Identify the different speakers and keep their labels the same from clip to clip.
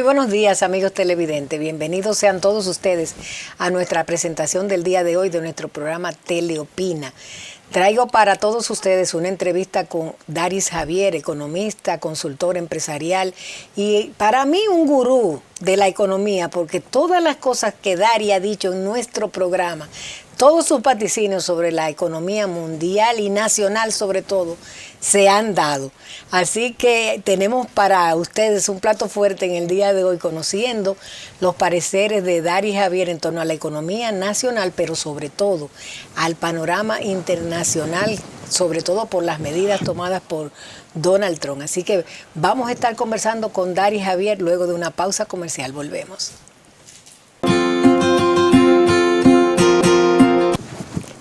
Speaker 1: Muy buenos días, amigos televidentes. Bienvenidos sean todos ustedes a nuestra presentación del día de hoy de nuestro programa Teleopina. Traigo para todos ustedes una entrevista con Daris Javier, economista, consultor empresarial y para mí un gurú de la economía, porque todas las cosas que Daris ha dicho en nuestro programa, todos sus vaticinios sobre la economía mundial y nacional sobre todo, se han dado. Así que tenemos para ustedes un plato fuerte en el día de hoy, conociendo los pareceres de Daris Javier en torno a la economía nacional, pero sobre todo al panorama internacional, sobre todo por las medidas tomadas por Donald Trump. Así que vamos a estar conversando con Daris Javier luego de una pausa comercial. Volvemos.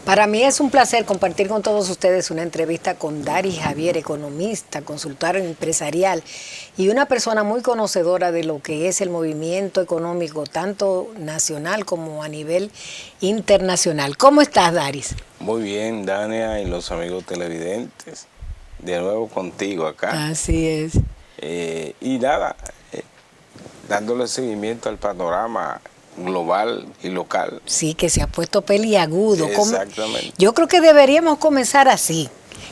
Speaker 1: Para mí es un placer compartir con todos ustedes una entrevista con Daris Javier, economista, consultor empresarial y una persona muy conocedora de lo que es el movimiento económico, tanto nacional como a nivel internacional. ¿Cómo estás, Daris?
Speaker 2: Muy bien, Dania y los amigos televidentes. De nuevo contigo acá.
Speaker 1: Así es.
Speaker 2: Y nada, dándole seguimiento al panorama global y local.
Speaker 1: Sí, que se ha puesto peliagudo.
Speaker 2: Exactamente.
Speaker 1: Yo creo que deberíamos comenzar así,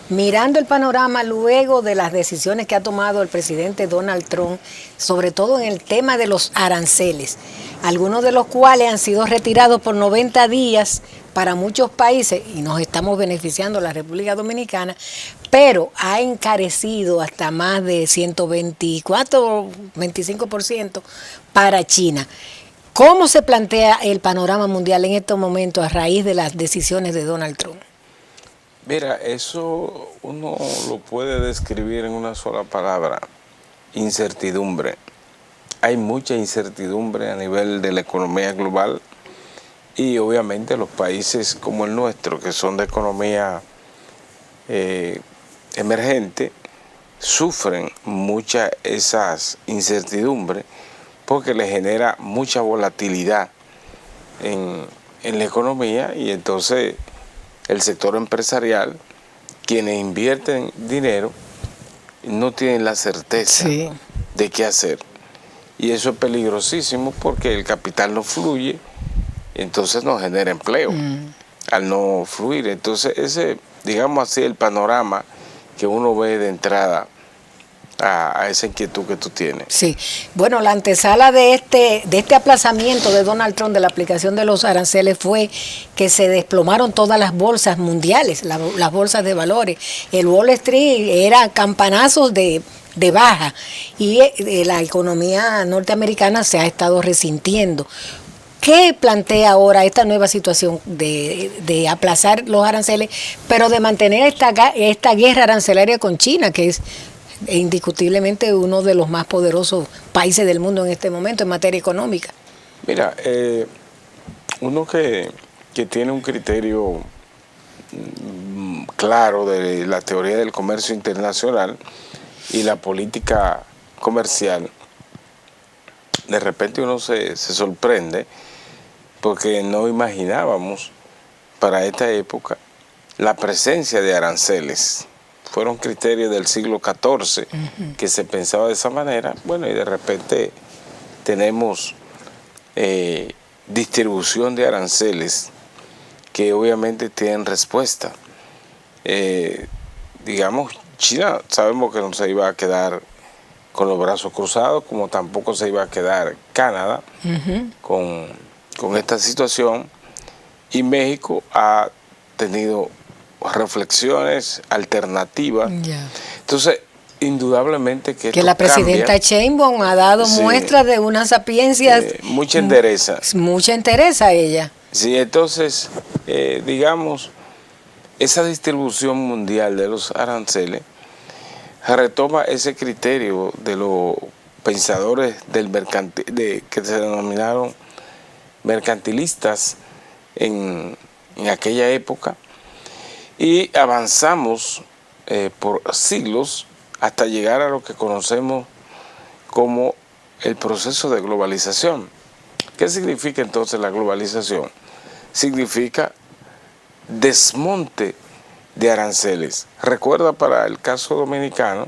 Speaker 1: mirando el panorama luego de las decisiones que ha tomado el presidente Donald Trump, sobre todo en el tema de los aranceles, algunos de los cuales han sido retirados por 90 días para muchos países, y nos estamos beneficiando la República Dominicana, pero ha encarecido hasta más de 124, 25% para China. ¿Cómo se plantea el panorama mundial en estos momentos a raíz de las decisiones de Donald Trump?
Speaker 2: Mira, eso uno lo puede describir en una sola palabra: incertidumbre. Hay mucha incertidumbre a nivel de la economía global y obviamente los países como el nuestro, que son de economía emergente, sufren muchas esas incertidumbres porque le genera mucha volatilidad en la economía, y entonces el sector empresarial, quienes invierten dinero, no tienen la certeza de qué hacer. Y eso es peligrosísimo porque el capital no fluye, entonces no genera empleo al no fluir. Entonces ese, digamos así, el panorama que uno ve de entrada a esa inquietud que tú tienes.
Speaker 1: Sí, bueno, la antesala de este aplazamiento de Donald Trump de la aplicación de los aranceles fue que se desplomaron todas las bolsas mundiales, las bolsas de valores. El Wall Street era campanazos de baja y la economía norteamericana se ha estado resintiendo. ¿Qué plantea ahora esta nueva situación de aplazar los aranceles, pero de mantener esta guerra arancelaria con China, que es indiscutiblemente uno de los más poderosos países del mundo en este momento en materia económica?
Speaker 2: Mira, uno que tiene un criterio claro de la teoría del comercio internacional y la política comercial, de repente uno se sorprende porque no imaginábamos para esta época la presencia de aranceles. Fueron criterios del siglo XIV que se pensaba de esa manera. Bueno, y de repente tenemos distribución de aranceles que obviamente tienen respuesta. Digamos, China sabemos que no se iba a quedar con los brazos cruzados, como tampoco se iba a quedar Canadá con esta situación, y México ha tenido reflexiones alternativas. Entonces, indudablemente que
Speaker 1: la presidenta Sheinbaum ha dado muestras de una sapiencia,
Speaker 2: mucha entereza.
Speaker 1: Mucha entereza a ella.
Speaker 2: Sí, entonces, digamos, esa distribución mundial de los aranceles retoma ese criterio de los pensadores que se denominaron mercantilistas en aquella época, y avanzamos por siglos hasta llegar a lo que conocemos como el proceso de globalización. ¿Qué significa entonces la globalización? Significa desmonte de aranceles. Recuerda, para el caso dominicano,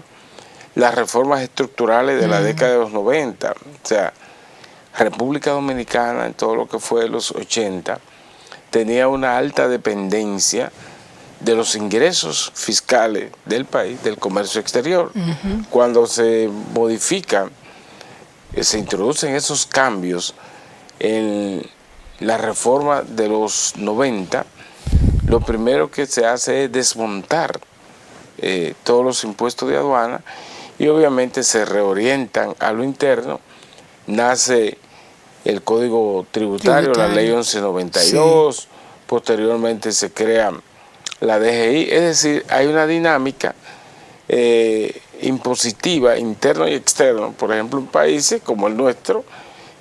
Speaker 2: las reformas estructurales de la década de los 90. O sea, República Dominicana, en todo lo que fue los 80, tenía una alta dependencia de los ingresos fiscales del país, del comercio exterior. Cuando se modifican, se introducen esos cambios en la reforma de los 90, lo primero que se hace es desmontar todos los impuestos de aduana y obviamente se reorientan a lo interno. Nace el Código Tributario, la Ley 1192, sí. Posteriormente se crea la DGI, es decir, hay una dinámica impositiva, interno y externo, por ejemplo, en países como el nuestro,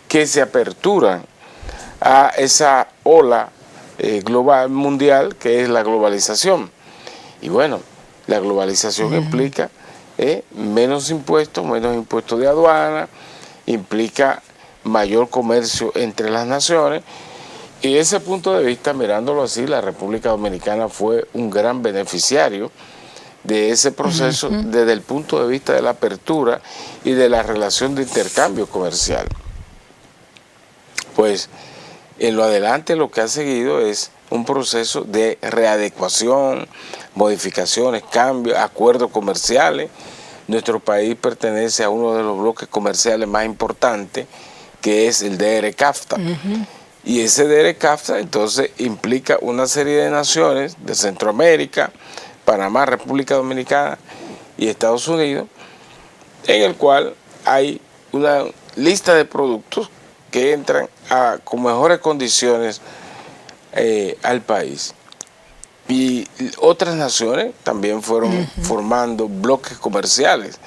Speaker 2: que se aperturan a esa ola global, mundial, que es la globalización. Y bueno, la globalización implica menos impuestos de aduana, implica mayor comercio entre las naciones, y desde ese punto de vista, mirándolo así, la República Dominicana fue un gran beneficiario de ese proceso desde el punto de vista de la apertura y de la relación de intercambio comercial. Pues en lo adelante lo que ha seguido es un proceso de readecuación, modificaciones, cambios, acuerdos comerciales. Nuestro país pertenece a uno de los bloques comerciales más importantes, que es el DR-CAFTA. Y ese DR-CAFTA entonces implica una serie de naciones de Centroamérica, Panamá, República Dominicana y Estados Unidos, en el cual hay una lista de productos que entran con mejores condiciones al país. Y otras naciones también fueron formando bloques comerciales.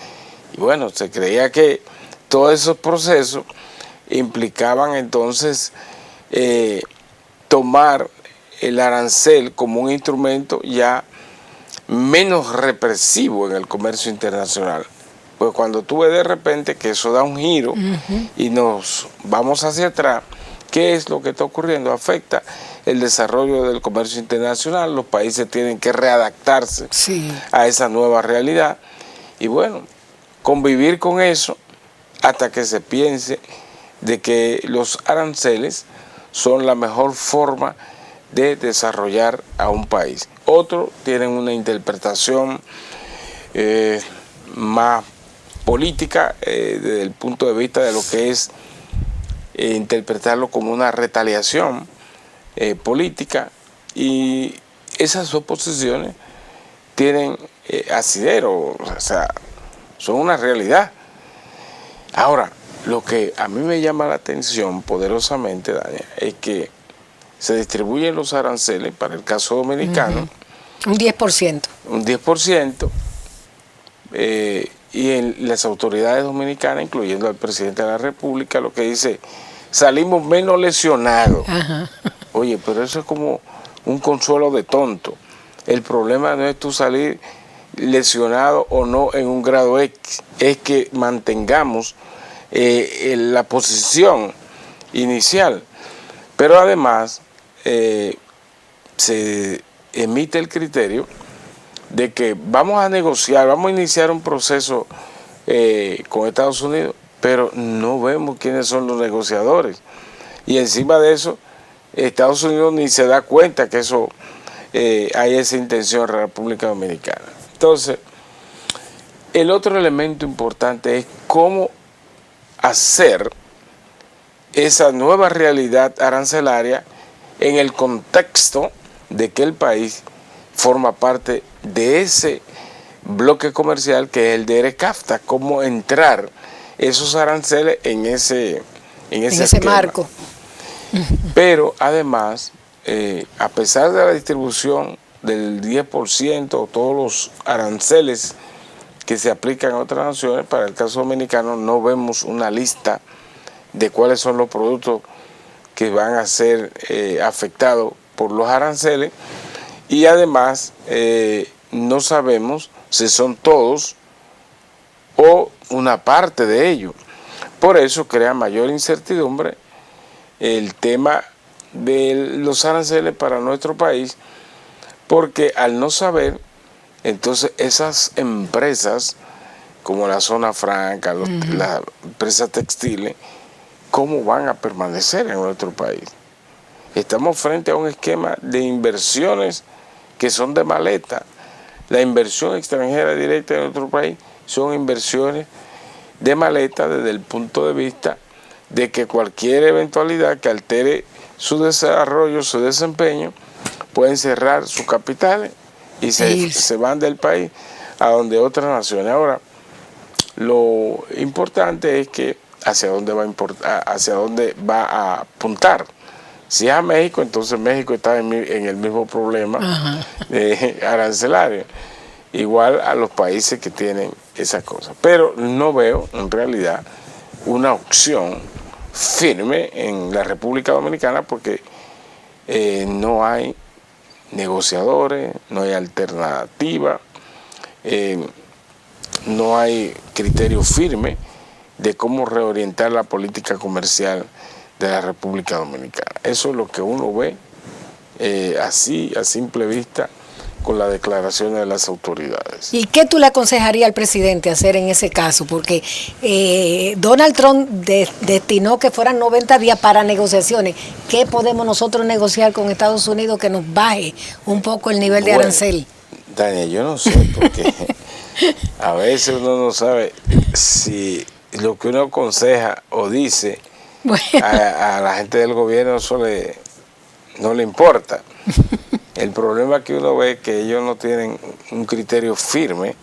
Speaker 2: Y bueno, se creía que todos esos procesos implicaban entonces tomar el arancel como un instrumento ya menos represivo en el comercio internacional. Pues cuando tú ves de repente que eso da un giro y nos vamos hacia atrás, ¿qué es lo que está ocurriendo? Afecta el desarrollo del comercio internacional, los países tienen que readaptarse a esa nueva realidad y bueno, convivir con eso hasta que se piense de que los aranceles son la mejor forma de desarrollar a un país. Otros tienen una interpretación más política desde el punto de vista de lo que es interpretarlo como una retaliación política, y esas dos posiciones tienen asidero, o sea, son una realidad. Ahora, lo que a mí me llama la atención poderosamente, Dania, es que se distribuyen los aranceles para el caso dominicano.
Speaker 1: Un 10%.
Speaker 2: Un 10%, y en las autoridades dominicanas, incluyendo al presidente de la República, lo que dice, salimos menos lesionados. Oye, pero eso es como un consuelo de tonto. El problema no es tú salir lesionado o no en un grado X, es que mantengamos la posición inicial. Pero además se emite el criterio de que vamos a negociar, vamos a iniciar un proceso con Estados Unidos, pero no vemos quiénes son los negociadores. Y encima de eso, Estados Unidos ni se da cuenta que eso hay esa intención en la República Dominicana. Entonces, el otro elemento importante es cómo hacer esa nueva realidad arancelaria en el contexto de que el país forma parte de ese bloque comercial que es el DR-CAFTA, cómo entrar esos aranceles en ese
Speaker 1: marco.
Speaker 2: Pero además, a pesar de la distribución del 10% o todos los aranceles que se aplican a otras naciones, para el caso dominicano no vemos una lista de cuáles son los productos que van a ser afectados por los aranceles, y además no sabemos si son todos o una parte de ellos. Por eso crea mayor incertidumbre el tema de los aranceles para nuestro país, porque al no saber, entonces esas empresas como la zona franca, las empresas textiles, ¿cómo van a permanecer en nuestro país? Estamos frente a un esquema de inversiones que son de maleta. La inversión extranjera directa en nuestro país son inversiones de maleta desde el punto de vista de que cualquier eventualidad que altere su desarrollo, su desempeño, pueden cerrar sus capitales y se van del país a donde otras naciones. Ahora, lo importante es que hacia dónde va a apuntar. Si es a México, entonces México está en el mismo problema arancelario, igual a los países que tienen esas cosas. Pero no veo en realidad una opción firme en la República Dominicana porque no hay negociadores, no hay alternativa, no hay criterio firme de cómo reorientar la política comercial de la República Dominicana. Eso es lo que uno ve así, a simple vista, con las declaraciones de las autoridades.
Speaker 1: ¿Y qué tú le aconsejarías al presidente hacer en ese caso? Porque Donald Trump destinó que fueran 90 días para negociaciones. ¿Qué podemos nosotros negociar con Estados Unidos que nos baje un poco el nivel de arancel?
Speaker 2: Daniel, yo no sé, porque a veces uno no sabe si lo que uno aconseja o dice a la gente del gobierno no le importa. El problema que uno ve es que ellos no tienen un criterio firme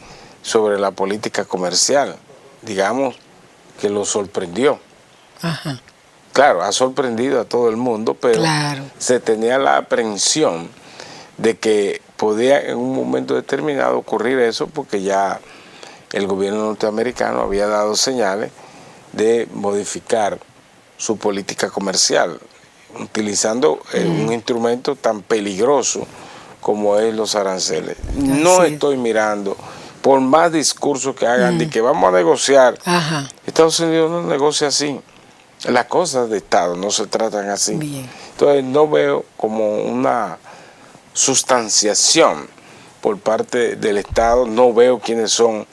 Speaker 2: sobre la política comercial. Digamos que lo sorprendió.
Speaker 1: Ajá.
Speaker 2: Claro, ha sorprendido a todo el mundo, pero se tenía la aprensión de que podía en un momento determinado ocurrir eso porque ya el gobierno norteamericano había dado señales de modificar su política comercial, utilizando un instrumento tan peligroso como es los aranceles. No estoy mirando, por más discursos que hagan de que vamos a negociar, Estados Unidos no negocia así. Las cosas de Estado no se tratan así. Bien. Entonces no veo como una sustanciación por parte del Estado, no veo quiénes son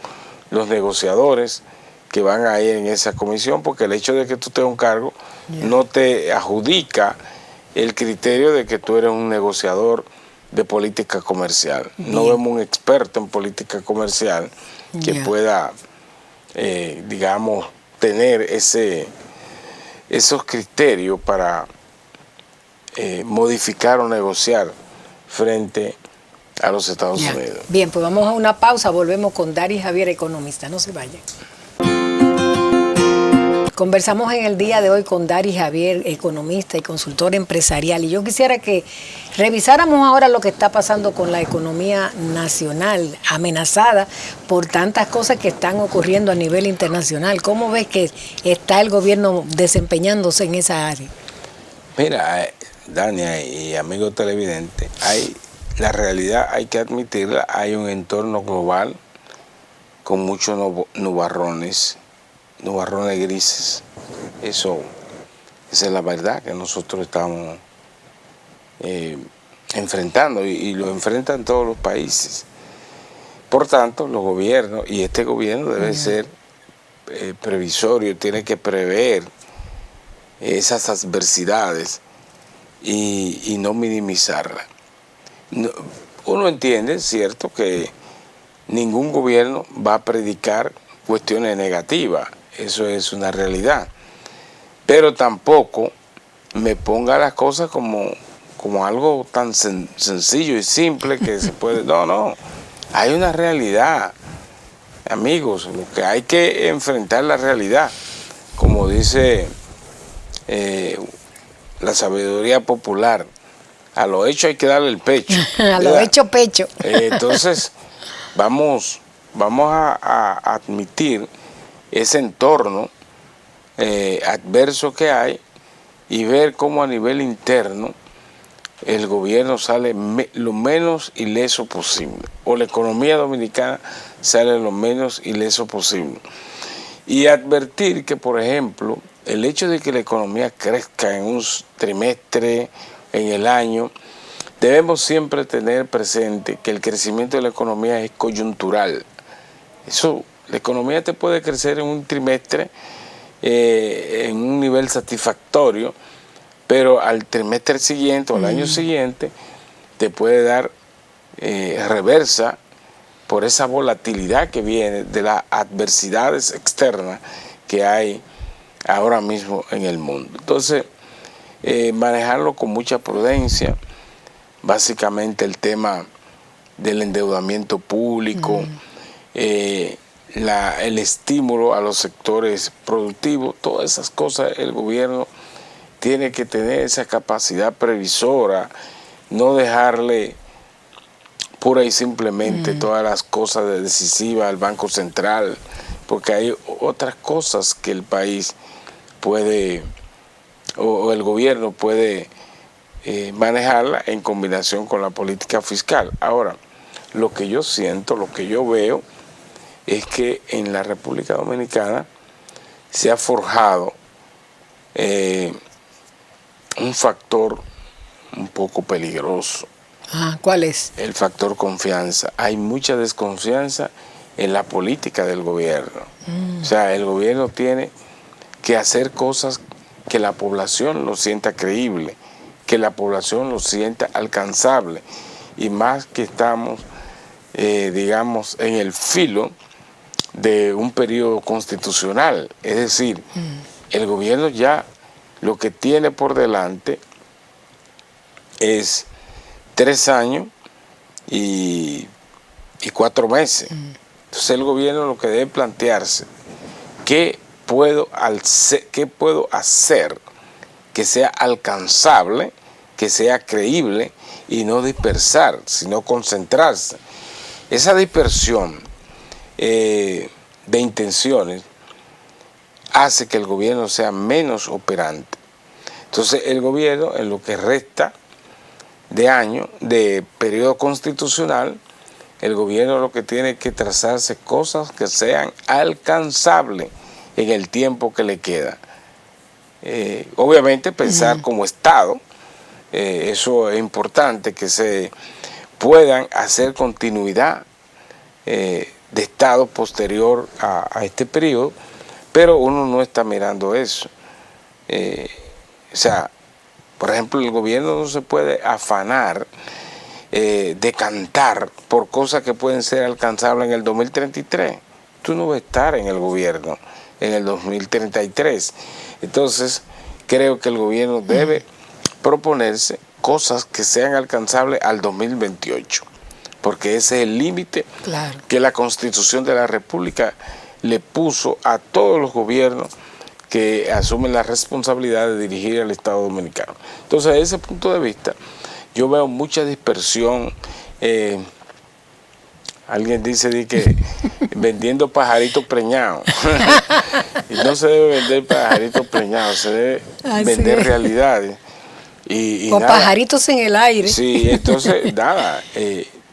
Speaker 2: los negociadores que van a ir en esa comisión, porque el hecho de que tú tengas un cargo no te adjudica el criterio de que tú eres un negociador de política comercial. No vemos un experto en política comercial que pueda, digamos, tener esos criterios para modificar o negociar frente a los Estados Unidos.
Speaker 1: Bien, pues vamos a una pausa, volvemos con Daris Javier, economista, no se vayan. Conversamos en el día de hoy con Daris Javier, economista y consultor empresarial, y yo quisiera que revisáramos ahora lo que está pasando con la economía nacional, amenazada por tantas cosas que están ocurriendo a nivel internacional. ¿Cómo ves que está el gobierno desempeñándose en esa área?
Speaker 2: Mira, Dania y amigos televidentes, la realidad hay que admitirla, hay un entorno global con muchos nubarrones grises. Esa es la verdad que nosotros estamos enfrentando y lo enfrentan todos los países. Por tanto, los gobiernos, y este gobierno debe ser previsorio, tiene que prever esas adversidades y no minimizarlas. Uno entiende, cierto, que ningún gobierno va a predicar cuestiones negativas, eso es una realidad, pero tampoco me ponga las cosas como algo tan sencillo y simple que se puede, no, hay una realidad, amigos, lo que hay que enfrentar la realidad, como dice la sabiduría popular, a lo hecho hay que darle el pecho.
Speaker 1: A lo hecho pecho.
Speaker 2: Entonces, vamos a admitir ese entorno adverso que hay y ver cómo a nivel interno el gobierno sale lo menos ileso posible, o la economía dominicana sale lo menos ileso posible. Y advertir que, por ejemplo, el hecho de que la economía crezca en un trimestre, en el año, debemos siempre tener presente que el crecimiento de la economía es coyuntural. Eso La economía te puede crecer en un trimestre en un nivel satisfactorio, pero al trimestre siguiente o al año siguiente te puede dar reversa por esa volatilidad que viene de las adversidades externas que hay ahora mismo en el mundo. Entonces, manejarlo con mucha prudencia, básicamente el tema del endeudamiento público, el estímulo a los sectores productivos, todas esas cosas el gobierno tiene que tener esa capacidad previsora, no dejarle pura y simplemente todas las cosas decisivas al Banco Central, porque hay otras cosas que el país puede, o el gobierno puede manejarla en combinación con la política fiscal. Ahora, lo que yo siento, lo que yo veo, es que en la República Dominicana se ha forjado un factor un poco peligroso.
Speaker 1: ¿Cuál es?
Speaker 2: El factor confianza. Hay mucha desconfianza en la política del gobierno. O sea, el gobierno tiene que hacer cosas que la población lo sienta creíble, que la población lo sienta alcanzable. Y más que estamos, digamos, en el filo de un periodo constitucional. Es decir, el gobierno ya lo que tiene por delante es 3 años y 4 meses. Entonces el gobierno lo que debe plantearse, ¿qué puedo hacer que sea alcanzable, que sea creíble y no dispersar, sino concentrarse? Esa dispersión de intenciones hace que el gobierno sea menos operante. Entonces el gobierno, en lo que resta de año, de periodo constitucional, el gobierno lo que tiene que trazarse cosas que sean alcanzables en el tiempo que le queda. Obviamente pensar como Estado, eso es importante, que se puedan hacer continuidad de Estado posterior a este periodo, pero uno no está mirando eso. O sea, por ejemplo, el gobierno no se puede afanar, decantar por cosas que pueden ser alcanzables en el 2033. Tú no vas a estar en el gobierno en el 2033. Entonces, creo que el gobierno debe proponerse cosas que sean alcanzables al 2028, porque ese es el límite que la Constitución de la República le puso a todos los gobiernos que asumen la responsabilidad de dirigir al Estado Dominicano. Entonces, desde ese punto de vista, yo veo mucha dispersión. Alguien dice que vendiendo pajaritos preñados. Y no se debe vender pajaritos preñados, se debe vender realidades.
Speaker 1: O nada, pajaritos en el aire.
Speaker 2: Sí, entonces, nada,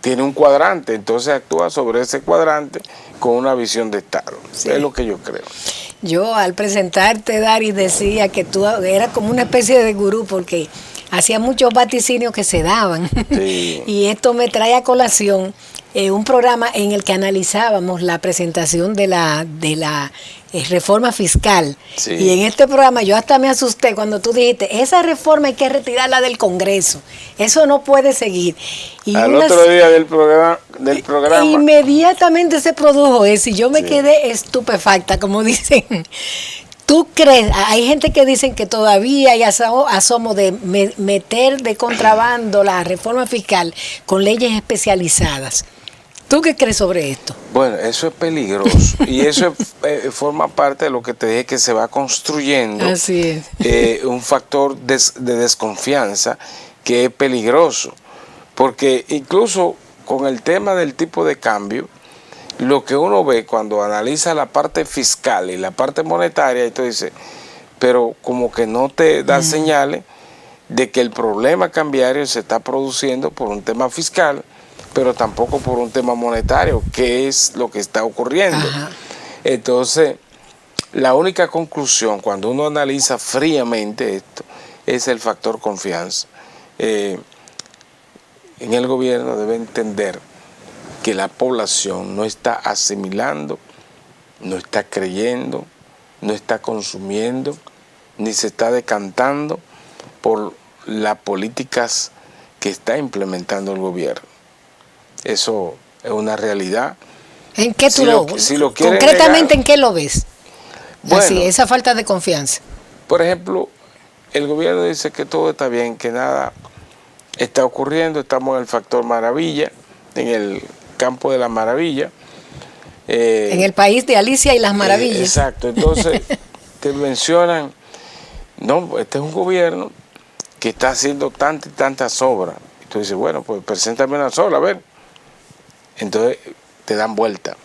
Speaker 2: tiene un cuadrante, entonces actúa sobre ese cuadrante con una visión de Estado. Sí. Es lo que yo creo.
Speaker 1: Yo al presentarte, Daris, decía que tú eras como una especie de gurú porque hacía muchos vaticinios que se daban. Sí. Y esto me trae a colación un programa en el que analizábamos la presentación de la reforma fiscal. Sí. Y en este programa yo hasta me asusté cuando tú dijiste, esa reforma hay que retirarla del Congreso. Eso no puede seguir. Y
Speaker 2: al otro día del programa.
Speaker 1: Inmediatamente se produjo eso y yo me quedé estupefacta, como dicen. ¿Tú crees? Hay gente que dicen que todavía hay asomo de meter de contrabando la reforma fiscal con leyes especializadas. ¿Tú qué crees sobre esto?
Speaker 2: Bueno, eso es peligroso y eso forma parte de lo que te dije, que se va construyendo.
Speaker 1: Así es.
Speaker 2: Un factor de desconfianza que es peligroso, porque incluso con el tema del tipo de cambio, lo que uno ve cuando analiza la parte fiscal y la parte monetaria, y tú dices, pero como que no te da señales de que el problema cambiario se está produciendo por un tema fiscal, pero tampoco por un tema monetario, que es lo que está ocurriendo. Ajá. Entonces, la única conclusión cuando uno analiza fríamente esto es el factor confianza. En el gobierno debe entender que la población no está asimilando no está creyendo, no está consumiendo, ni se está decantando por las políticas que está implementando el gobierno. Eso es una realidad.
Speaker 1: ¿En qué tú
Speaker 2: si lo quieren
Speaker 1: concretamente
Speaker 2: negar,
Speaker 1: en qué lo ves?
Speaker 2: Bueno,
Speaker 1: así, esa falta de confianza.
Speaker 2: Por ejemplo, el gobierno dice que todo está bien, que nada está ocurriendo, estamos en el factor maravilla, en el campo de la maravilla.
Speaker 1: En el país de Alicia y las maravillas.
Speaker 2: Exacto, entonces te mencionan, no, este es un gobierno que está haciendo tantas y tantas obras. Y tú dices, bueno, pues preséntame una sola, a ver. Entonces te dan vuelta,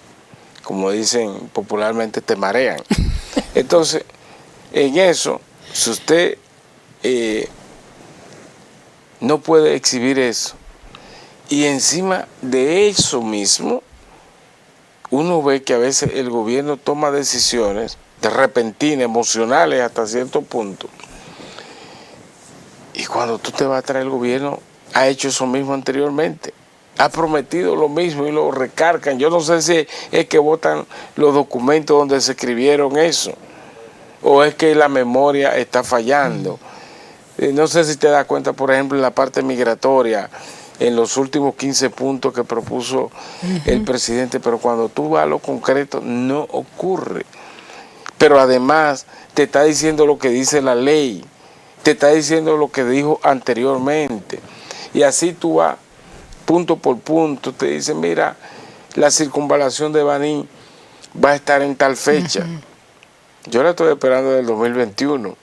Speaker 2: como dicen popularmente, te marean. Entonces, en eso, si usted no puede exhibir eso, y encima de eso mismo, uno ve que a veces el gobierno toma decisiones de repentinas, emocionales hasta cierto punto, y cuando tú te vas atrás, el gobierno ha hecho eso mismo anteriormente, ha prometido lo mismo y lo recargan. Yo no sé si es que votan los documentos donde se escribieron eso, o es que la memoria está fallando. No sé si te das cuenta, por ejemplo, en la parte migratoria, en los últimos 15 puntos que propuso el presidente, pero cuando tú vas a lo concreto, no ocurre. Pero además te está diciendo lo que dice la ley, te está diciendo lo que dijo anteriormente, y así tú vas punto por punto, te dicen, mira, la circunvalación de Baní va a estar en tal fecha. Yo la estoy esperando del 2021.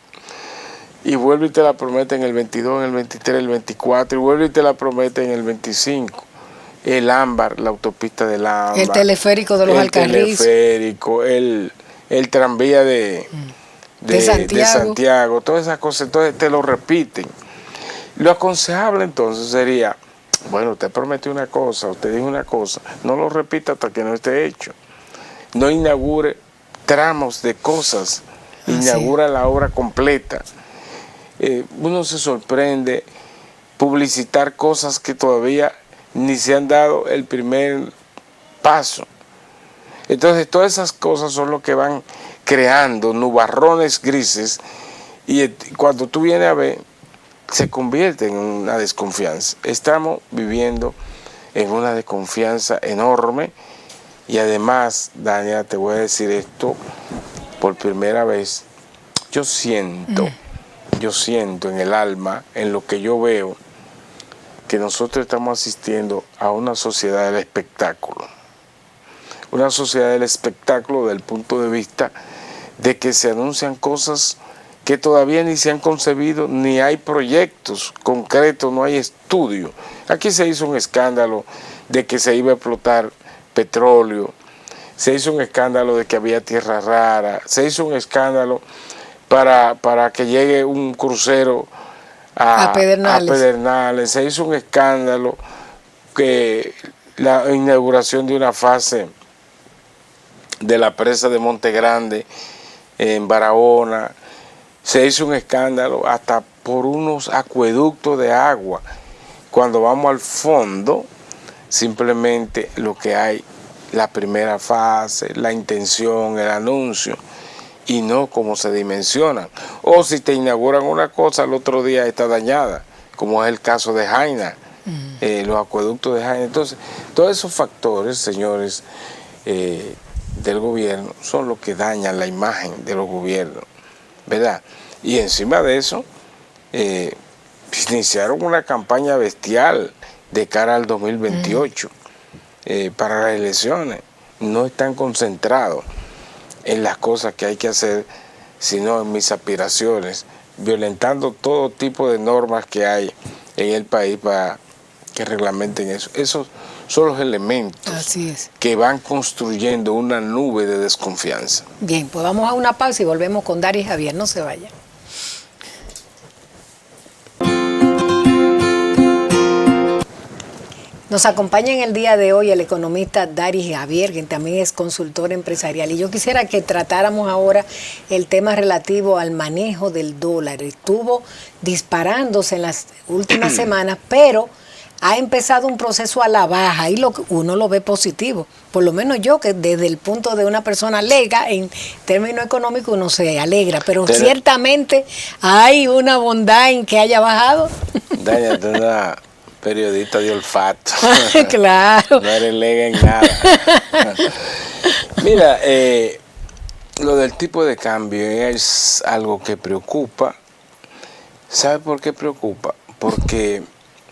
Speaker 2: Y vuelve y te la promete en el 22, en el 23, el 24, y vuelve y te la promete en el 25. El Ámbar, la autopista del Ámbar.
Speaker 1: El teleférico de los Alcarrizos.
Speaker 2: El teleférico, el tranvía de Santiago. Todas esas cosas, entonces te lo repiten. Lo aconsejable entonces sería, bueno, usted prometió una cosa, usted dijo una cosa, no lo repita hasta que no esté hecho. No inaugure tramos de cosas, inaugura la obra completa. Uno se sorprende publicitar cosas que todavía ni se han dado el primer paso. Entonces todas esas cosas son lo que van creando nubarrones grises, y cuando tú vienes a ver, se convierte en una desconfianza. Estamos viviendo en una desconfianza enorme, y además, Dania, te voy a decir esto por primera vez, yo siento en el alma, en lo que yo veo, que nosotros estamos asistiendo a una sociedad del espectáculo. Una sociedad del espectáculo desde el punto de vista de que se anuncian cosas que todavía ni se han concebido, ni hay proyectos concretos, no hay estudio. Aquí se hizo un escándalo de que se iba a explotar petróleo, se hizo un escándalo de que había tierra rara, se hizo un escándalo para que llegue un crucero a Pedernales, se hizo un escándalo que la inauguración de una fase de la presa de Monte Grande en Barahona, se hizo un escándalo hasta por unos acueductos de agua. Cuando vamos al fondo, simplemente lo que hay, la primera fase, la intención, el anuncio, y no como se dimensionan. O si te inauguran una cosa, al otro día está dañada, como es el caso de Jaina, los acueductos de Jaina. Entonces, todos esos factores, señores, del gobierno, son los que dañan la imagen de los gobiernos, ¿verdad? Y encima de eso, iniciaron una campaña bestial de cara al 2028 para las elecciones. No están concentrados en las cosas que hay que hacer, sino en mis aspiraciones, violentando todo tipo de normas que hay en el país para que reglamenten eso. Esos son los elementos que van construyendo una nube de desconfianza.
Speaker 1: Bien, pues vamos a una pausa y volvemos con Daris Javier. No se vayan. Nos acompaña en el día de hoy el economista Daris Javier, quien también es consultor empresarial. Y yo quisiera que tratáramos ahora el tema relativo al manejo del dólar. Estuvo disparándose en las últimas semanas, pero ha empezado un proceso a la baja y uno lo ve positivo. Por lo menos yo, que desde el punto de una persona lega, en términos económicos uno se alegra, pero ciertamente hay una bondad en que haya bajado.
Speaker 2: Daña, tú una periodista de olfato.
Speaker 1: Claro.
Speaker 2: No eres lega en nada. Mira, lo del tipo de cambio es algo que preocupa. ¿Sabe por qué preocupa? Porque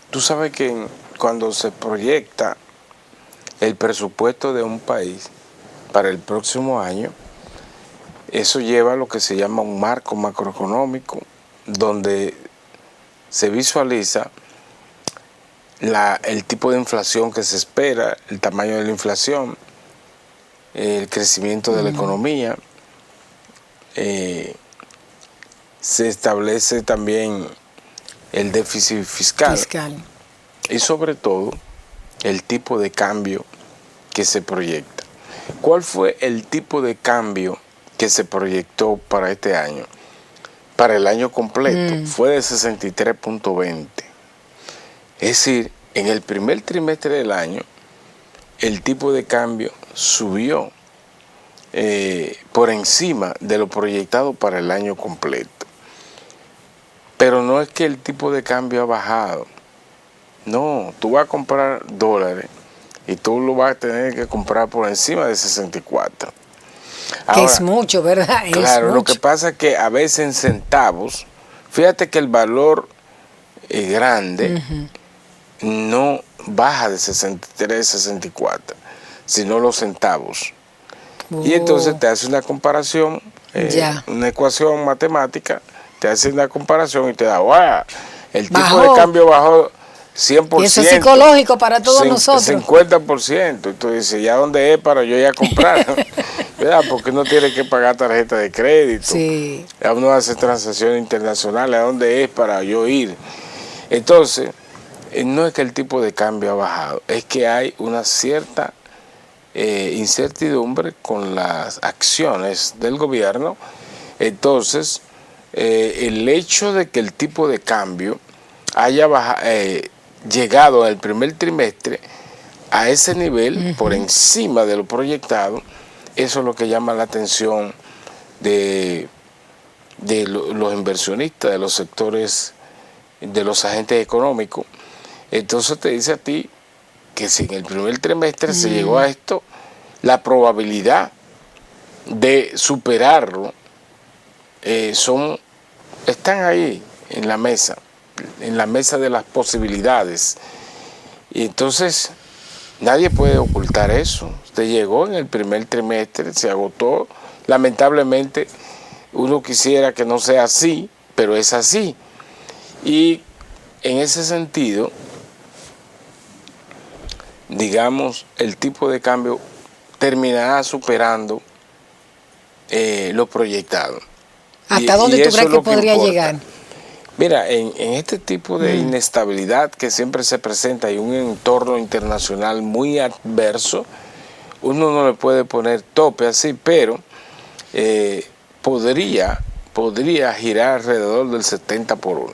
Speaker 2: tú sabes que cuando se proyecta el presupuesto de un país para el próximo año, eso lleva a lo que se llama un marco macroeconómico, donde se visualiza el tipo de inflación que se espera, el tamaño de la inflación, el crecimiento de la economía. Se establece también el déficit fiscal y sobre todo el tipo de cambio que se proyecta. ¿Cuál fue el tipo de cambio que se proyectó para este año? Para el año completo fue de 63.20. Es decir, en el primer trimestre del año el tipo de cambio subió por encima de lo proyectado para el año completo. Pero no es que el tipo de cambio ha bajado. No, tú vas a comprar dólares y tú lo vas a tener que comprar por encima de 64. Ahora,
Speaker 1: que es mucho, ¿verdad?
Speaker 2: Claro,
Speaker 1: es
Speaker 2: lo que pasa es que a veces en centavos, fíjate que el valor grande no baja de 63, 64, sino los centavos. Y entonces te hace una comparación, una ecuación matemática, te hace una comparación y te da, wow, el tipo de cambio bajó 100%.
Speaker 1: Y eso es psicológico para todos nosotros.
Speaker 2: 50%. Entonces, ¿ya dónde es para yo ya comprar? ¿Verdad? Porque uno tiene que pagar tarjeta de crédito.
Speaker 1: Sí.
Speaker 2: Uno hace transacciones internacionales. ¿A dónde es para yo ir? Entonces, no es que el tipo de cambio ha bajado, es que hay una cierta incertidumbre con las acciones del gobierno. Entonces, el hecho de que el tipo de cambio haya llegado al primer trimestre a ese nivel, por encima de lo proyectado, eso es lo que llama la atención de los inversionistas, de los sectores, de los agentes económicos. Entonces te dice a ti que si en el primer trimestre se llegó a esto, la probabilidad de superarlo están ahí en la mesa de las posibilidades. Y entonces nadie puede ocultar eso. Usted llegó en el primer trimestre, se agotó. Lamentablemente uno quisiera que no sea así, pero es así. Y en ese sentido, digamos, el tipo de cambio terminará superando lo proyectado.
Speaker 1: ¿Hasta dónde tú crees que podría llegar?
Speaker 2: Mira, en este tipo de inestabilidad que siempre se presenta y un entorno internacional muy adverso, uno no le puede poner tope así, pero podría girar alrededor del 70/1.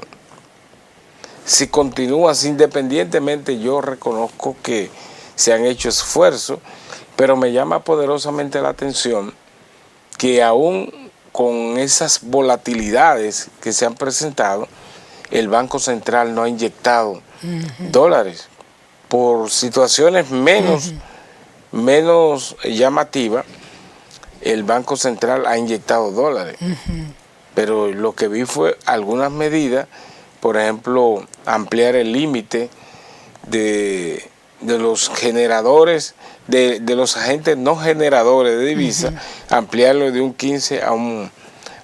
Speaker 2: Si continúa así, independientemente, yo reconozco que se han hecho esfuerzos, pero me llama poderosamente la atención que aún con esas volatilidades que se han presentado, el Banco Central no ha inyectado dólares por situaciones menos llamativas. El Banco Central ha inyectado dólares, pero lo que vi fue algunas medidas, por ejemplo, ampliar el límite de los generadores, de los agentes no generadores de divisas, ampliarlo de un 15 a un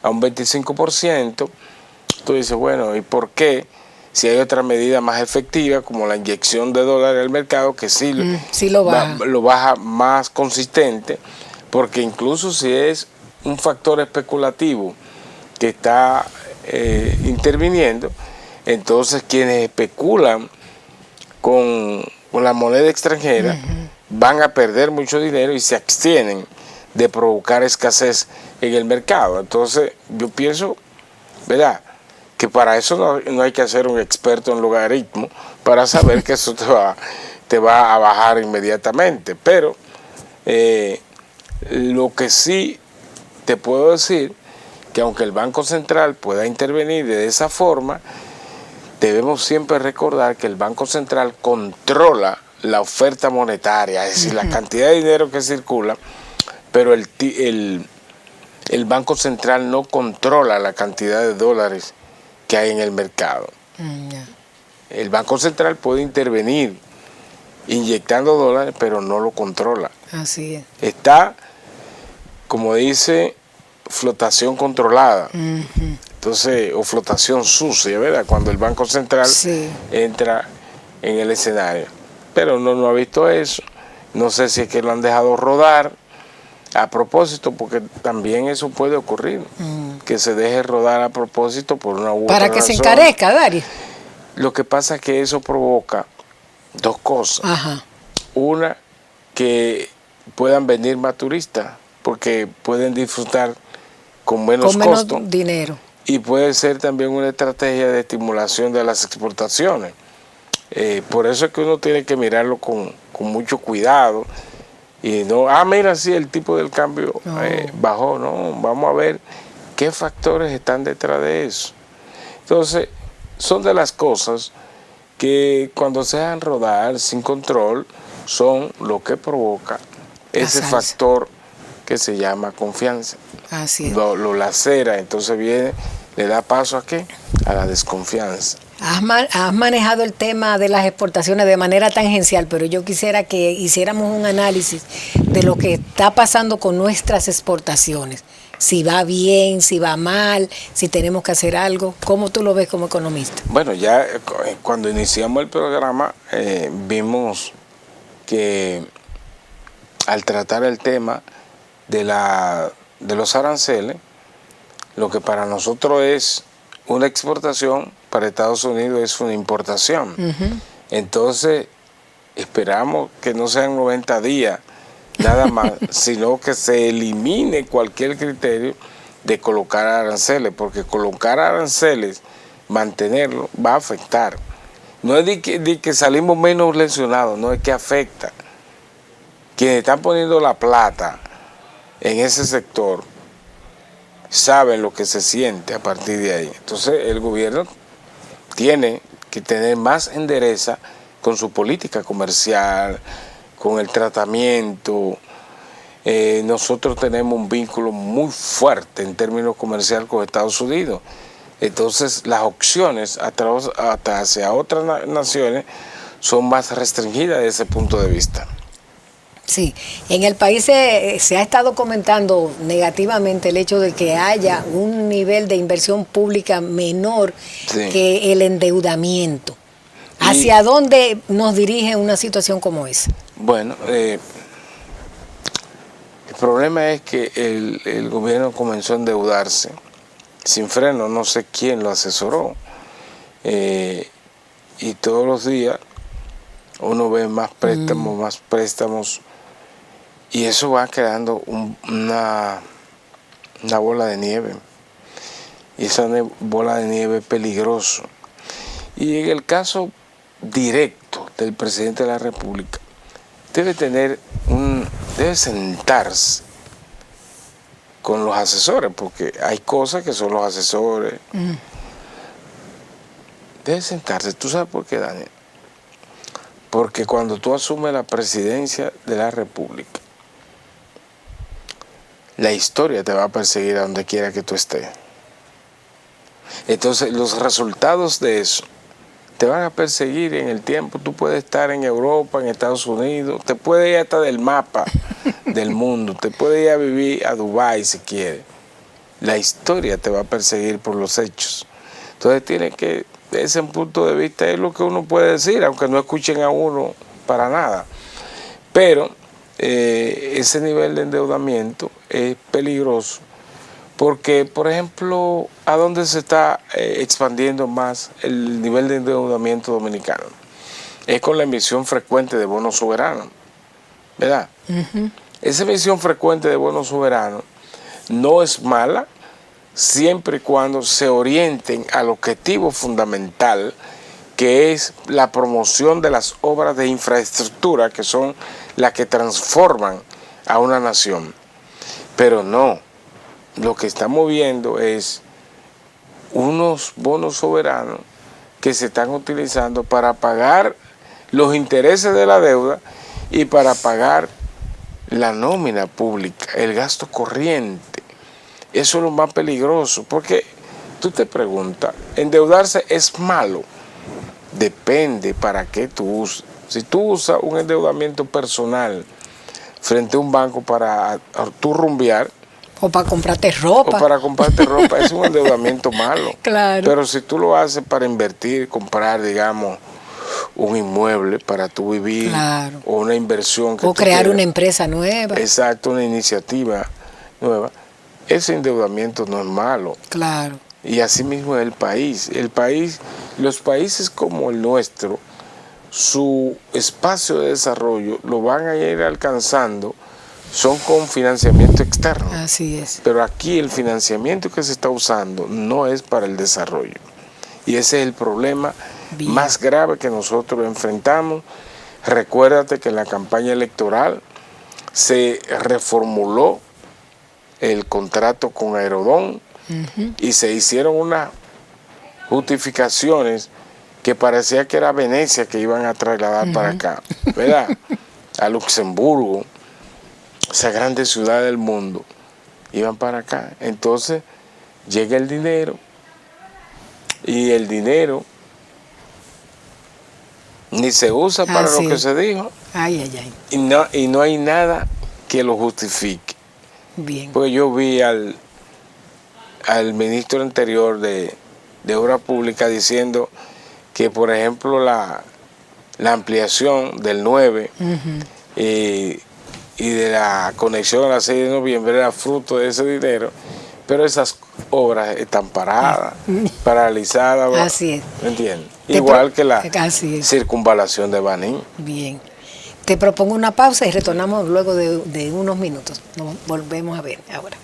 Speaker 2: 25%. Tú dices, bueno, ¿y por qué? Si hay otra medida más efectiva, como la inyección de dólares al mercado, que sí lo baja más consistente, porque incluso si es un factor especulativo que está interviniendo, entonces quienes especulan con la moneda extranjera van a perder mucho dinero y se abstienen de provocar escasez en el mercado. Entonces yo pienso, ¿verdad?, que para eso no hay que ser un experto en logaritmo para saber que eso te va a bajar inmediatamente. Pero lo que sí te puedo decir, que aunque el Banco Central pueda intervenir de esa forma, debemos siempre recordar que el Banco Central controla la oferta monetaria, es decir, la cantidad de dinero que circula, pero el Banco Central no controla la cantidad de dólares que hay en el mercado. El Banco Central puede intervenir inyectando dólares, pero no lo controla.
Speaker 1: Así es.
Speaker 2: Está, como dice, flotación controlada. Entonces, o flotación sucia, ¿verdad? Cuando el Banco Central entra en el escenario. Pero no ha visto eso. No sé si es que lo han dejado rodar a propósito, porque también eso puede ocurrir. Que se deje rodar a propósito por una u otra
Speaker 1: para que
Speaker 2: razón.
Speaker 1: se encarezca, Dari.
Speaker 2: Lo que pasa es que eso provoca dos cosas.
Speaker 1: Ajá.
Speaker 2: Una, que puedan venir más turistas, porque pueden disfrutar con menos costo.
Speaker 1: Dinero.
Speaker 2: Y puede ser también una estrategia de estimulación de las exportaciones. Por eso es que uno tiene que mirarlo con mucho cuidado. Y no, mira, sí, el tipo del cambio bajó. No, vamos a ver qué factores están detrás de eso. Entonces, son de las cosas que cuando se dejan rodar sin control, son lo que provoca ese factor que se llama confianza.
Speaker 1: Así es.
Speaker 2: Lo lacera, entonces viene, le da paso ¿a qué? A la desconfianza.
Speaker 1: Has manejado el tema de las exportaciones de manera tangencial, pero yo quisiera que hiciéramos un análisis de lo que está pasando con nuestras exportaciones. Si va bien, si va mal, si tenemos que hacer algo. ¿Cómo tú lo ves como economista?
Speaker 2: Bueno, ya cuando iniciamos el programa vimos que al tratar el tema de los aranceles, lo que para nosotros es una exportación, para Estados Unidos es una importación. Entonces, esperamos que no sean 90 días nada más, sino que se elimine cualquier criterio de colocar aranceles, porque colocar aranceles, mantenerlo, va a afectar. No es de que salimos menos lesionados, no es que afecta. Quienes están poniendo la plata en ese sector saben lo que se siente a partir de ahí. Entonces el gobierno tiene que tener más endereza con su política comercial, con el tratamiento. Nosotros tenemos un vínculo muy fuerte en términos comerciales con Estados Unidos. Entonces las opciones hacia otras naciones son más restringidas desde ese punto de vista.
Speaker 1: Sí, en el país se ha estado comentando negativamente el hecho de que haya un nivel de inversión pública menor que el endeudamiento. ¿Hacia dónde nos dirige una situación como esa?
Speaker 2: Bueno, el problema es que el gobierno comenzó a endeudarse sin freno, no sé quién lo asesoró, y todos los días uno ve más préstamos, y eso va creando una bola de nieve, y esa bola de nieve es peligroso. Y en el caso directo del presidente de la República, debe sentarse con los asesores, porque hay cosas que son los asesores. Debe sentarse. ¿Tú sabes por qué, Daniel? Porque cuando tú asumes la presidencia de la República, la historia te va a perseguir a donde quiera que tú estés. Entonces, los resultados de eso te van a perseguir en el tiempo. Tú puedes estar en Europa, en Estados Unidos, te puedes ir hasta del mapa del mundo, te puedes ir a vivir a Dubái si quieres. La historia te va a perseguir por los hechos. Entonces tiene que, desde ese punto de vista es lo que uno puede decir, aunque no escuchen a uno para nada. Pero ese nivel de endeudamiento es peligroso. Porque, por ejemplo, ¿a dónde se está expandiendo más el nivel de endeudamiento dominicano? Es con la emisión frecuente de bonos soberanos, ¿verdad? Esa emisión frecuente de bonos soberanos no es mala siempre y cuando se orienten al objetivo fundamental, que es la promoción de las obras de infraestructura, que son las que transforman a una nación. Pero no, lo que estamos viendo es unos bonos soberanos que se están utilizando para pagar los intereses de la deuda y para pagar la nómina pública, el gasto corriente. Eso es lo más peligroso, porque tú te preguntas, ¿endeudarse es malo? Depende para qué tú usas. Si tú usas un endeudamiento personal frente a un banco para tú rumbear,
Speaker 1: o para comprarte ropa.
Speaker 2: O para comprarte ropa, es un endeudamiento malo.
Speaker 1: Claro.
Speaker 2: Pero si tú lo haces para invertir, comprar, digamos, un inmueble para tú vivir,
Speaker 1: claro,
Speaker 2: o una inversión que
Speaker 1: o crear quieras, una empresa nueva.
Speaker 2: Exacto, una iniciativa nueva. Ese endeudamiento no es malo.
Speaker 1: Claro.
Speaker 2: Y así mismo es el país. Los países como el nuestro, su espacio de desarrollo lo van a ir alcanzando son con financiamiento externo.
Speaker 1: Así es.
Speaker 2: Pero aquí el financiamiento que se está usando no es para el desarrollo. Y ese es el problema más grave que nosotros enfrentamos. Recuérdate que en la campaña electoral se reformuló el contrato con Aerodón y se hicieron unas justificaciones que parecía que era Venecia que iban a trasladar para acá, ¿verdad? A Luxemburgo, esa grande ciudad del mundo, iban para acá. Entonces llega el dinero y el dinero ni se usa para lo que se dijo.
Speaker 1: Ay, ay, ay.
Speaker 2: Y no hay nada que lo justifique.
Speaker 1: Bien.
Speaker 2: Pues yo vi al ministro anterior de Obras Públicas diciendo que, por ejemplo, la ampliación del 9 y de la conexión a la 6 de noviembre era fruto de ese dinero, pero esas obras están paradas, paralizadas.
Speaker 1: Así es.
Speaker 2: ¿Me entiendes? Igual que la circunvalación de Baní.
Speaker 1: Bien. Te propongo una pausa y retornamos luego de unos minutos. Nos volvemos a ver ahora.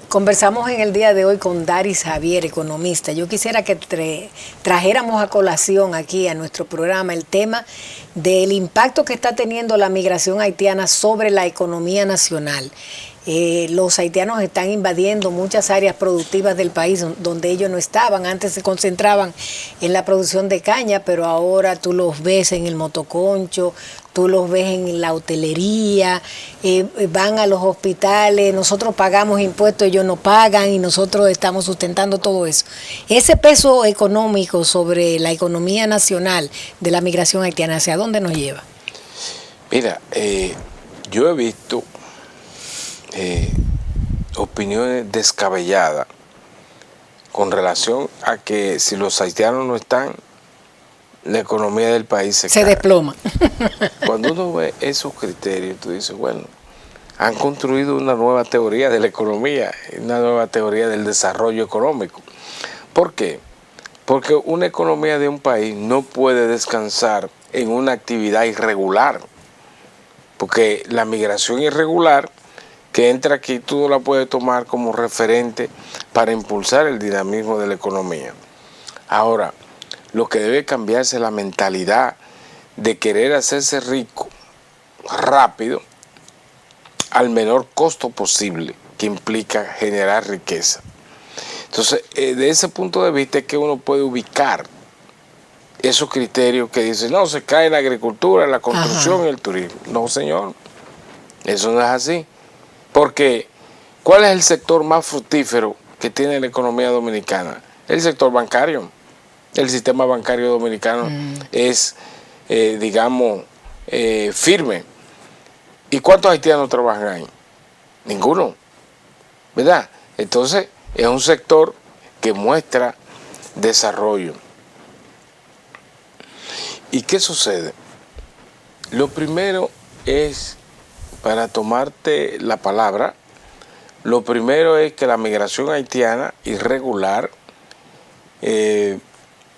Speaker 1: Conversamos en el día de hoy con Daris Javier, economista. Yo quisiera que trajéramos a colación aquí a nuestro programa el tema del impacto que está teniendo la migración haitiana sobre la economía nacional. Los haitianos están invadiendo muchas áreas productivas del país donde ellos no estaban. Antes se concentraban en la producción de caña, pero ahora tú los ves en el motoconcho, tú los ves en la hotelería, van a los hospitales, nosotros pagamos impuestos, ellos no pagan y nosotros estamos sustentando todo eso. Ese peso económico sobre la economía nacional de la migración haitiana, ¿hacia dónde nos lleva?
Speaker 2: Mira, yo he visto opiniones descabelladas con relación a que si los haitianos no están, la economía del país se
Speaker 1: desploma.
Speaker 2: Cuando uno ve esos criterios, tú dices, bueno, han construido una nueva teoría de la economía, una nueva teoría del desarrollo económico. ¿Por qué? Porque una economía de un país no puede descansar en una actividad irregular, porque la migración irregular que entra aquí, tú no la puedes tomar como referente para impulsar el dinamismo de la economía. Ahora, lo que debe cambiarse es la mentalidad de querer hacerse rico rápido al menor costo posible, que implica generar riqueza. Entonces, de ese punto de vista es que uno puede ubicar esos criterios que dicen, no, se cae la agricultura, la construcción y el turismo. No, señor, eso no es así. Porque, ¿cuál es el sector más fructífero que tiene la economía dominicana? El sector bancario. El sistema bancario dominicano es, digamos, firme. ¿Y cuántos haitianos trabajan ahí? Ninguno, ¿verdad? Entonces, es un sector que muestra desarrollo. ¿Y qué sucede? Lo primero es, para tomarte la palabra, lo primero es que la migración haitiana irregular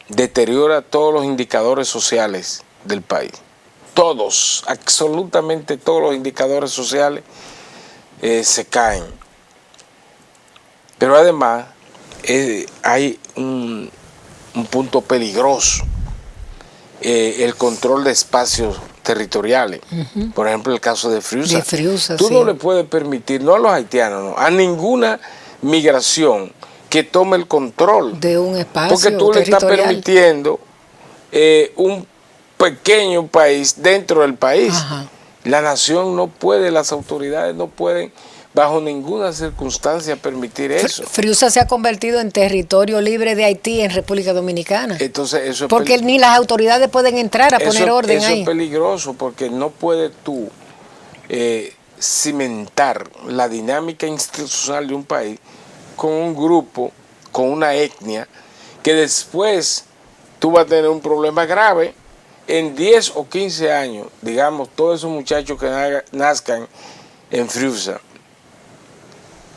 Speaker 2: deteriora todos los indicadores sociales del país. Todos, absolutamente todos los indicadores sociales se caen. Pero además hay un punto peligroso, el control de espacios territoriales. Por ejemplo, el caso de Friusa. Tú no le puedes permitir, no a los haitianos, no, a ninguna migración que tome el control
Speaker 1: de un espacio
Speaker 2: porque tú le estás permitiendo un pequeño país dentro del país.
Speaker 1: Ajá.
Speaker 2: La nación no puede, las autoridades no pueden bajo ninguna circunstancia permitir eso.
Speaker 1: Friusa se ha convertido en territorio libre de Haití en República Dominicana.
Speaker 2: Entonces eso es
Speaker 1: porque ni las autoridades pueden entrar a poner orden ahí.
Speaker 2: Eso es peligroso porque no puedes tú cimentar la dinámica institucional de un país con un grupo, con una etnia, que después tú vas a tener un problema grave en 10 o 15 años, digamos, todos esos muchachos que nazcan en Friusa.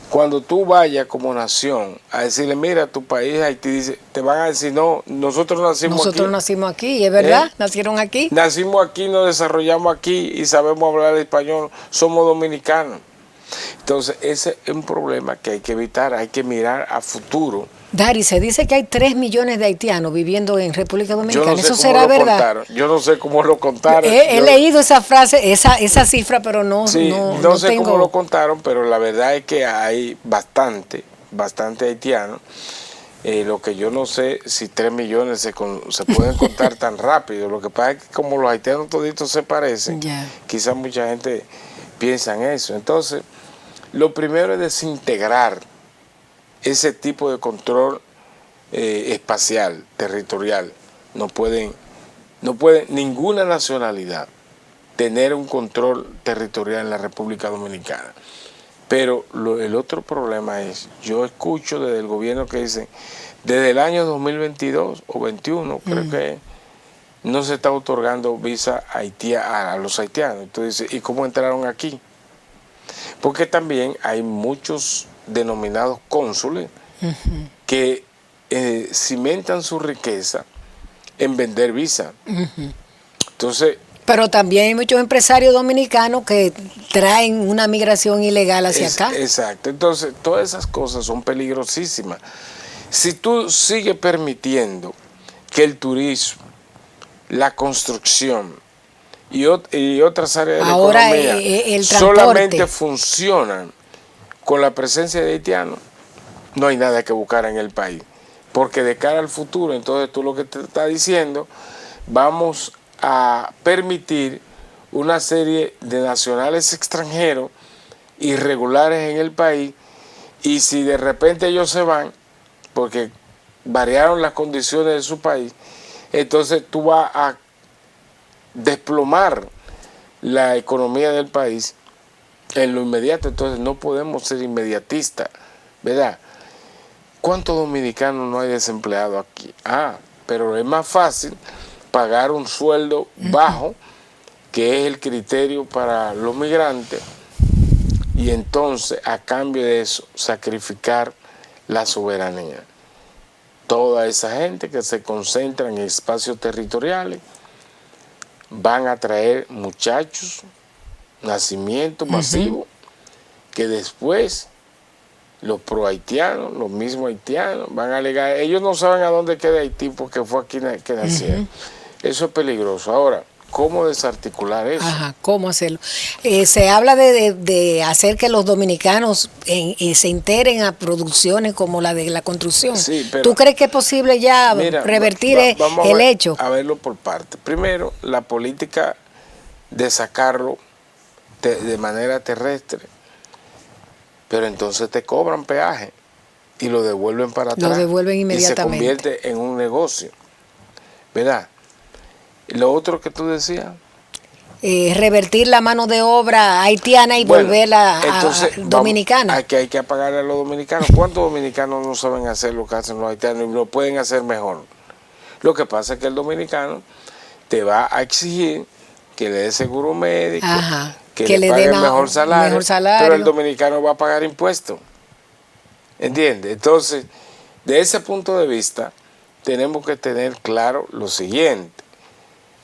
Speaker 2: Cuando tú vayas como nación a decirle, mira, tu país, Haití, dice, te van a decir, no, nosotros nacimos
Speaker 1: aquí, y es verdad, nacieron aquí.
Speaker 2: Nacimos aquí, nos desarrollamos aquí y sabemos hablar español, somos dominicanos. Entonces, ese es un problema que hay que evitar, hay que mirar a futuro.
Speaker 1: Dari, se dice que hay 3 millones de haitianos viviendo en República Dominicana.
Speaker 2: Yo no sé
Speaker 1: ¿Eso será verdad?
Speaker 2: Contaron. Yo no sé cómo lo contaron.
Speaker 1: He leído esa frase, esa cifra, pero no
Speaker 2: sé
Speaker 1: tengo...
Speaker 2: cómo lo contaron, pero la verdad es que hay bastante haitianos. Lo que yo no sé si 3 millones se pueden contar tan rápido. Lo que pasa es que como los haitianos toditos se parecen, quizás mucha gente piensa en eso. Entonces, lo primero es desintegrar ese tipo de control espacial, territorial. No puede ninguna nacionalidad tener un control territorial en la República Dominicana. Pero el otro problema es, yo escucho desde el gobierno que dicen, desde el año 2022 o 21, creo que no se está otorgando visa a los haitianos. Entonces, ¿y cómo entraron aquí? Porque también hay muchos denominados cónsules que cimentan su riqueza en vender visa. Entonces,
Speaker 1: pero también hay muchos empresarios dominicanos que traen una migración ilegal hacia acá.
Speaker 2: Exacto. Entonces, todas esas cosas son peligrosísimas. Si tú sigues permitiendo que el turismo, la construcción y otras áreas de la economía
Speaker 1: el
Speaker 2: solamente funcionan con la presencia de haitianos, no hay nada que buscar en el país. Porque de cara al futuro, entonces tú lo que te estás diciendo, vamos a permitir una serie de nacionales extranjeros irregulares en el país, y si de repente ellos se van, porque variaron las condiciones de su país, entonces tú vas a desplomar la economía del país en lo inmediato. Entonces no podemos ser inmediatistas, ¿verdad? ¿Cuántos dominicanos no hay desempleados aquí? Pero es más fácil pagar un sueldo bajo, que es el criterio para los migrantes, y entonces a cambio de eso sacrificar la soberanía. Toda esa gente que se concentra en espacios territoriales van a traer muchachos, nacimientos masivos, que después los pro haitianos, los mismos haitianos, van a alegar, ellos no saben a dónde queda Haití porque fue aquí que nacieron. Eso es peligroso. Ahora, ¿cómo desarticular eso?
Speaker 1: ¿Cómo hacerlo? Se habla de hacer que los dominicanos se integren a producciones como la de la construcción.
Speaker 2: Sí, pero,
Speaker 1: ¿tú crees que es posible ya revertir el hecho?
Speaker 2: A verlo por partes. Primero, la política de sacarlo de manera terrestre, pero entonces te cobran peaje y lo devuelven para atrás.
Speaker 1: Lo devuelven inmediatamente.
Speaker 2: Y se convierte en un negocio, ¿verdad? Lo otro que tú decías,
Speaker 1: revertir la mano de obra haitiana y volverla dominicana.
Speaker 2: Hay que pagarle a los dominicanos. ¿Cuántos dominicanos no saben hacer lo que hacen los haitianos y lo pueden hacer mejor? Lo que pasa es que el dominicano te va a exigir que le dé seguro médico, que le pague mejor salario, pero el dominicano va a pagar impuestos. ¿Entiendes? Entonces, de ese punto de vista, tenemos que tener claro lo siguiente.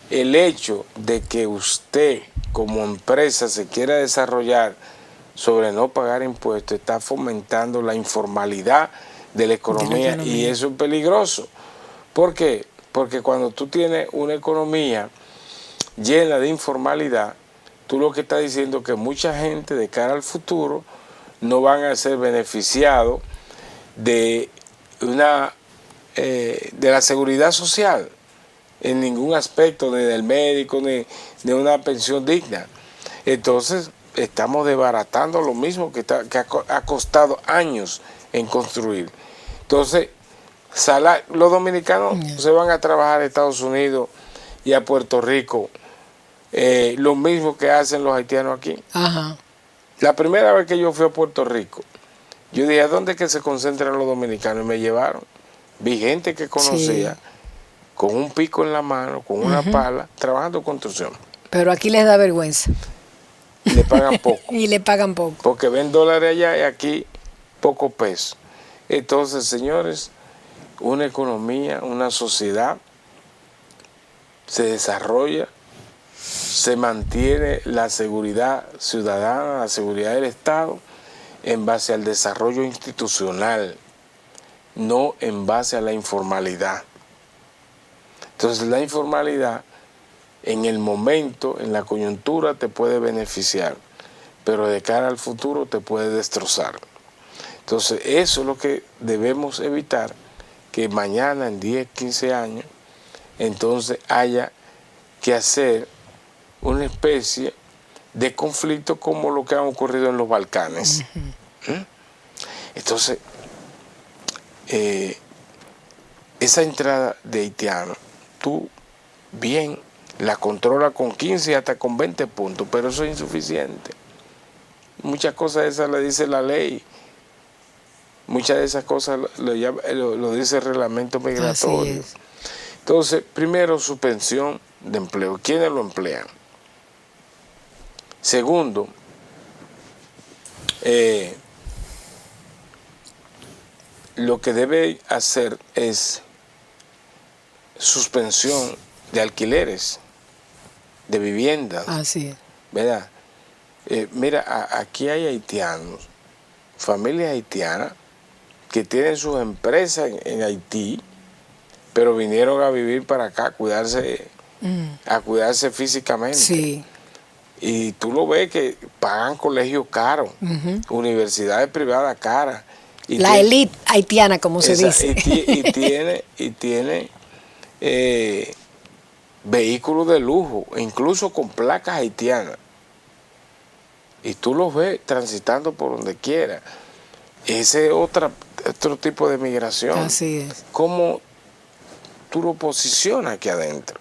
Speaker 2: El hecho de que usted como empresa se quiera desarrollar sobre no pagar impuestos está fomentando la informalidad de la economía, y eso es peligroso. ¿Por qué? Porque cuando tú tienes una economía llena de informalidad, tú lo que estás diciendo es que mucha gente de cara al futuro no van a ser beneficiados de la seguridad social en ningún aspecto, ni del médico, ni de una pensión digna. Entonces estamos desbaratando lo mismo que ha costado años en construir. Entonces los dominicanos se van a trabajar a Estados Unidos y a Puerto Rico, lo mismo que hacen los haitianos aquí.
Speaker 1: Ajá.
Speaker 2: La primera vez que yo fui a Puerto Rico, yo dije, ¿a dónde es que se concentran los dominicanos? Y me llevaron. Vi gente que conocía, sí, con un pico en la mano, con una pala, trabajando construcción.
Speaker 1: Pero aquí les da vergüenza.
Speaker 2: Le pagan poco.
Speaker 1: Y le pagan poco.
Speaker 2: Porque ven dólares allá y aquí poco peso. Entonces, señores, una economía, una sociedad se desarrolla, se mantiene la seguridad ciudadana, la seguridad del Estado, en base al desarrollo institucional, no en base a la informalidad. Entonces la informalidad en el momento, en la coyuntura, te puede beneficiar, pero de cara al futuro te puede destrozar. Entonces eso es lo que debemos evitar, que mañana, en 10, 15 años, entonces haya que hacer una especie de conflicto como lo que han ocurrido en los Balcanes. Entonces, esa entrada de haitianos, tú bien la controlas con 15 y hasta con 20 puntos, pero eso es insuficiente. Muchas cosas de esas le dice la ley, muchas de esas cosas lo dice el reglamento migratorio. Entonces, primero, suspensión de empleo. ¿Quiénes lo emplean? Segundo, lo que debe hacer es suspensión de alquileres, de viviendas.
Speaker 1: Así es.
Speaker 2: ¿Verdad? Mira, aquí hay haitianos, familias haitianas, que tienen sus empresas en Haití, pero vinieron a vivir para acá, a cuidarse físicamente.
Speaker 1: Sí.
Speaker 2: Y tú lo ves que pagan colegios caros, universidades privadas caras.
Speaker 1: La élite haitiana, como se dice.
Speaker 2: Y tiene vehículos de lujo, incluso con placas haitianas. Y tú los ves transitando por donde quiera. Ese es otro tipo de migración.
Speaker 1: Así es.
Speaker 2: ¿Cómo tú lo posicionas aquí adentro?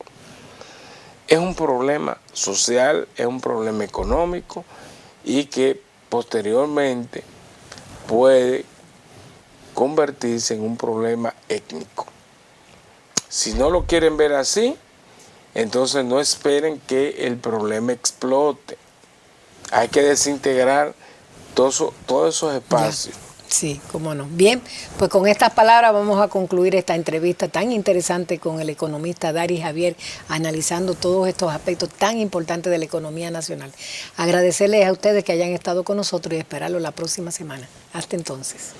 Speaker 2: Es un problema social, es un problema económico, y que posteriormente puede convertirse en un problema étnico. Si no lo quieren ver así, entonces no esperen que el problema explote. Hay que desintegrar todos esos espacios.
Speaker 1: Sí, cómo no. Bien, pues con estas palabras vamos a concluir esta entrevista tan interesante con el economista Daris Javier, analizando todos estos aspectos tan importantes de la economía nacional. Agradecerles a ustedes que hayan estado con nosotros y esperarlos la próxima semana. Hasta entonces.